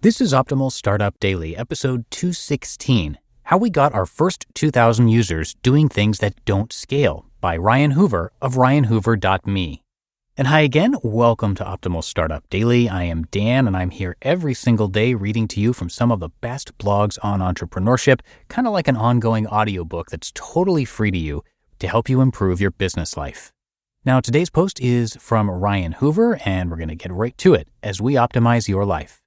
This is Optimal Startup Daily, episode 216, How We Got Our First 2,000 Users Doing Things That Don't Scale, by Ryan Hoover of ryanhoover.me. And hi again, welcome to Optimal Startup Daily. I am Dan, and I'm here every single day reading to you from some of the best blogs on entrepreneurship, kind of like an ongoing audiobook that's totally free to you to help you improve your business life. Now, today's post is from Ryan Hoover, and we're going to get right to it as we optimize your life.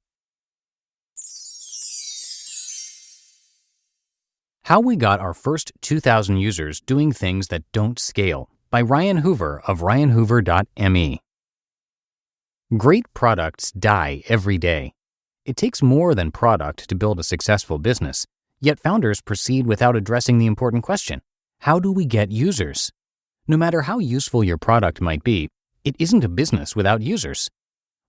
How We Got Our First 2,000 Users Doing Things That Don't Scale, by Ryan Hoover of ryanhoover.me. Great products die every day. It takes more than product to build a successful business, yet founders proceed without addressing the important question: how do we get users? No matter how useful your product might be, it isn't a business without users.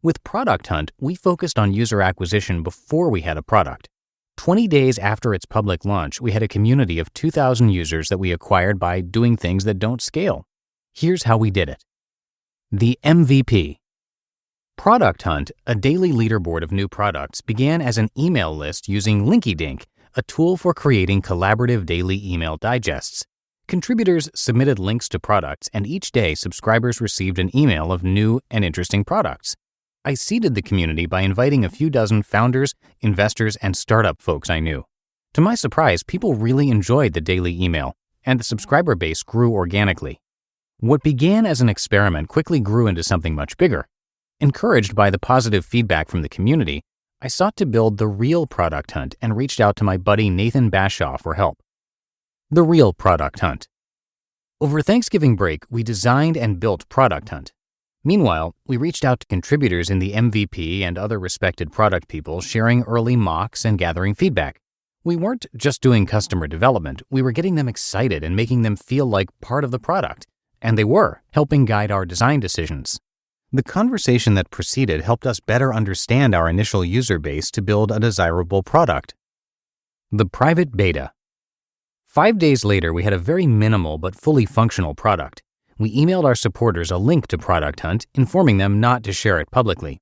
With Product Hunt, we focused on user acquisition before we had a product. 20 days after its public launch, we had a community of 2,000 users that we acquired by doing things that don't scale. Here's how we did it. The MVP. Product Hunt, a daily leaderboard of new products, began as an email list using LinkyDink, a tool for creating collaborative daily email digests. Contributors submitted links to products, and each day subscribers received an email of new and interesting products. I seeded the community by inviting a few dozen founders, investors, and startup folks I knew. To my surprise, people really enjoyed the daily email, and the subscriber base grew organically. What began as an experiment quickly grew into something much bigger. Encouraged by the positive feedback from the community, I sought to build the real Product Hunt and reached out to my buddy Nathan Bashaw for help. The real Product Hunt. Over Thanksgiving break, we designed and built Product Hunt. Meanwhile, we reached out to contributors in the MVP and other respected product people, sharing early mocks and gathering feedback. We weren't just doing customer development, we were getting them excited and making them feel like part of the product. And they were, helping guide our design decisions. The conversation that preceded helped us better understand our initial user base to build a desirable product. The private beta. 5 days later, we had a very minimal but fully functional product. We emailed our supporters a link to Product Hunt, informing them not to share it publicly.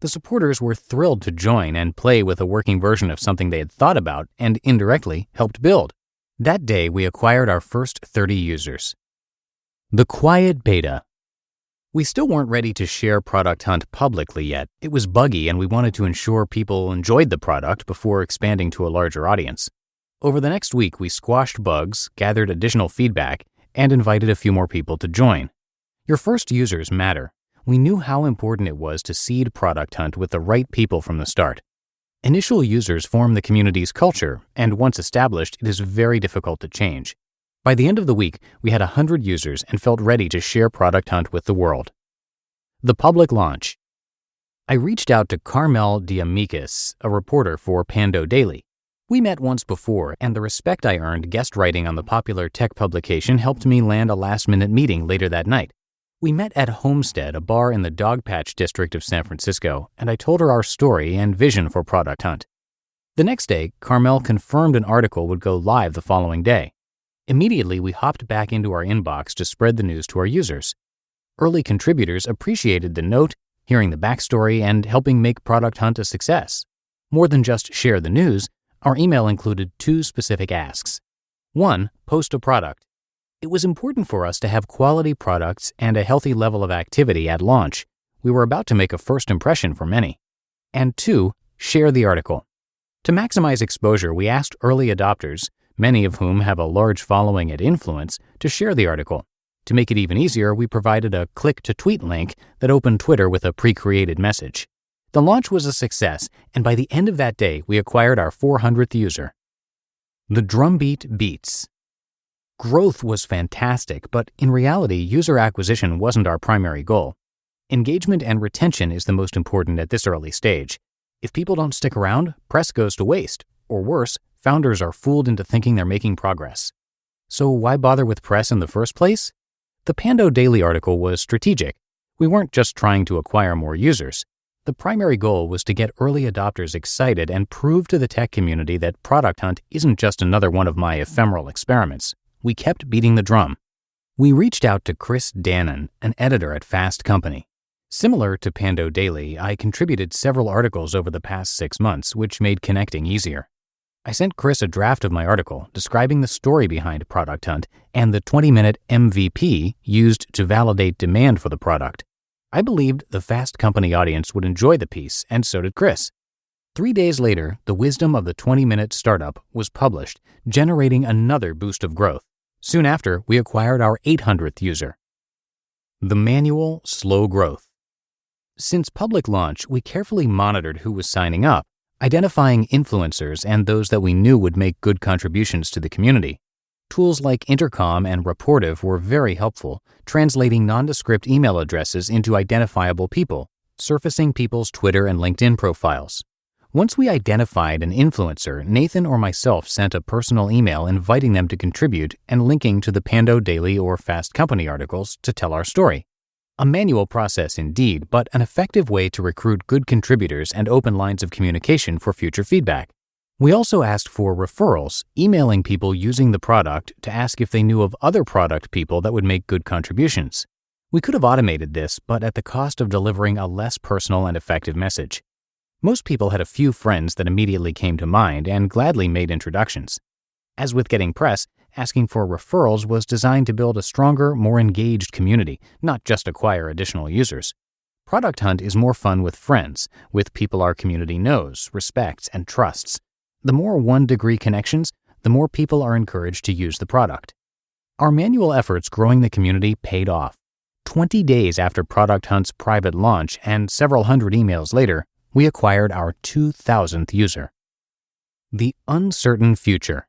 The supporters were thrilled to join and play with a working version of something they had thought about and indirectly helped build. That day, we acquired our first 30 users. The quiet beta. We still weren't ready to share Product Hunt publicly yet. It was buggy, and we wanted to ensure people enjoyed the product before expanding to a larger audience. Over the next week, we squashed bugs, gathered additional feedback, and invited a few more people to join. Your first users matter. We knew how important it was to seed Product Hunt with the right people from the start. Initial users form the community's culture, and once established, it is very difficult to change. By the end of the week, we had 100 users and felt ready to share Product Hunt with the world. The public launch. I reached out to Carmel Diamikis, a reporter for Pando Daily. We met once before, and the respect I earned guest writing on the popular tech publication helped me land a last-minute meeting later that night. We met at Homestead, a bar in the Dogpatch district of San Francisco, and I told her our story and vision for Product Hunt. The next day, Carmel confirmed an article would go live the following day. Immediately, we hopped back into our inbox to spread the news to our users. Early contributors appreciated the note, hearing the backstory, and helping make Product Hunt a success. More than just share the news, our email included 2 specific asks. 1, post a product. It was important for us to have quality products and a healthy level of activity at launch. We were about to make a first impression for many. And 2, share the article. To maximize exposure, we asked early adopters, many of whom have a large following at Influence, to share the article. To make it even easier, we provided a click-to-tweet link that opened Twitter with a pre-created message. The launch was a success, and by the end of that day, we acquired our 400th user. The drumbeat beats. Growth was fantastic, but in reality, user acquisition wasn't our primary goal. Engagement and retention is the most important at this early stage. If people don't stick around, press goes to waste, or worse, founders are fooled into thinking they're making progress. So why bother with press in the first place? The Pando Daily article was strategic. We weren't just trying to acquire more users. The primary goal was to get early adopters excited and prove to the tech community that Product Hunt isn't just another one of my ephemeral experiments. We kept beating the drum. We reached out to Chris Dannon, an editor at Fast Company. Similar to Pando Daily, I contributed several articles over the past 6 months, which made connecting easier. I sent Chris a draft of my article describing the story behind Product Hunt and the 20-minute MVP used to validate demand for the product. I believed the Fast Company audience would enjoy the piece, and so did Chris. 3 days later, the wisdom of the 20-minute startup was published, generating another boost of growth. Soon after, we acquired our 800th user. The manual slow growth. Since public launch, we carefully monitored who was signing up, identifying influencers and those that we knew would make good contributions to the community. Tools like Intercom and Rapportive were very helpful, translating nondescript email addresses into identifiable people, surfacing people's Twitter and LinkedIn profiles. Once we identified an influencer, Nathan or myself sent a personal email inviting them to contribute and linking to the Pando Daily or Fast Company articles to tell our story. A manual process indeed, but an effective way to recruit good contributors and open lines of communication for future feedback. We also asked for referrals, emailing people using the product to ask if they knew of other product people that would make good contributions. We could have automated this, but at the cost of delivering a less personal and effective message. Most people had a few friends that immediately came to mind and gladly made introductions. As with getting press, asking for referrals was designed to build a stronger, more engaged community, not just acquire additional users. Product Hunt is more fun with friends, with people our community knows, respects, and trusts. The more one-degree connections, the more people are encouraged to use the product. Our manual efforts growing the community paid off. 20 days after Product Hunt's private launch and several hundred emails later, we acquired our 2,000th user. The uncertain future.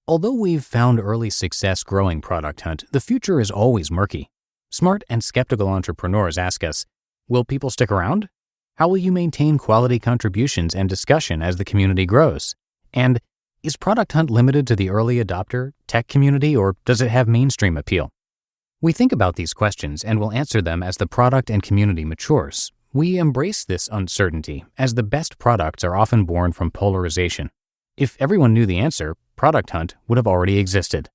Although we've found early success growing Product Hunt, the future is always murky. Smart and skeptical entrepreneurs ask us, will people stick around? How will you maintain quality contributions and discussion as the community grows? And is Product Hunt limited to the early adopter, tech community, or does it have mainstream appeal? We think about these questions and will answer them as the product and community matures. We embrace this uncertainty, as the best products are often born from polarization. If everyone knew the answer, Product Hunt would have already existed.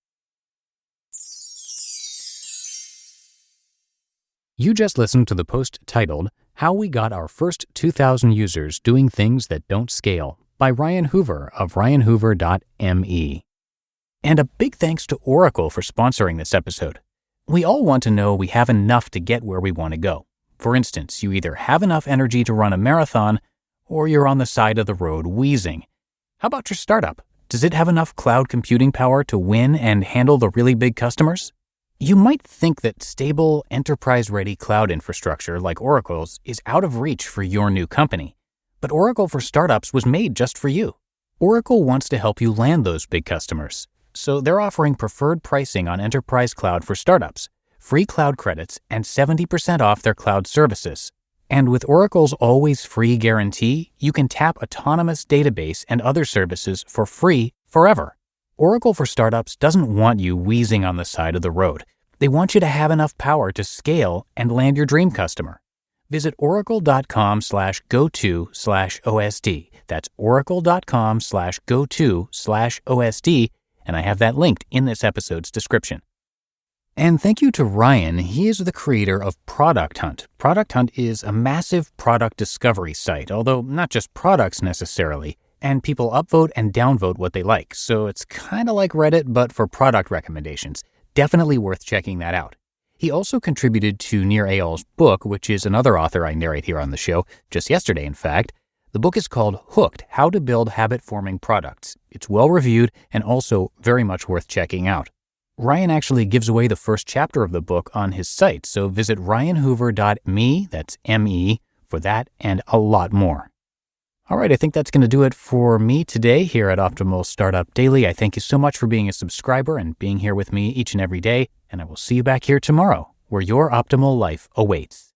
You just listened to the post titled, How We Got Our First 2,000 Users Doing Things That Don't Scale by Ryan Hoover of ryanhoover.me. And a big thanks to Oracle for sponsoring this episode. We all want to know we have enough to get where we want to go. For instance, you either have enough energy to run a marathon or you're on the side of the road wheezing. How about your startup? Does it have enough cloud computing power to win and handle the really big customers? You might think that stable, enterprise-ready cloud infrastructure like Oracle's is out of reach for your new company. But Oracle for Startups was made just for you. Oracle wants to help you land those big customers. So they're offering preferred pricing on enterprise cloud for startups, free cloud credits, and 70% off their cloud services. And with Oracle's always free guarantee, you can tap Autonomous Database and other services for free forever. Oracle for Startups doesn't want you wheezing on the side of the road. They want you to have enough power to scale and land your dream customer. Visit oracle.com/go-to/OSD. That's oracle.com/go-to/OSD, and I have that linked in this episode's description. And thank you to Ryan. He is the creator of Product Hunt. Product Hunt is a massive product discovery site, although not just products necessarily, and people upvote and downvote what they like. So it's kind of like Reddit, but for product recommendations. Definitely worth checking that out. He also contributed to Nir Eyal's book, which is another author I narrate here on the show, just yesterday in fact. The book is called Hooked, How to Build Habit-Forming Products. It's well-reviewed and also very much worth checking out. Ryan actually gives away the first chapter of the book on his site, so visit ryanhoover.me, that's M-E, for that and a lot more. All right, I think that's going to do it for me today here at Optimal Startup Daily. I thank you so much for being a subscriber and being here with me each and every day, and I will see you back here tomorrow, where your optimal life awaits.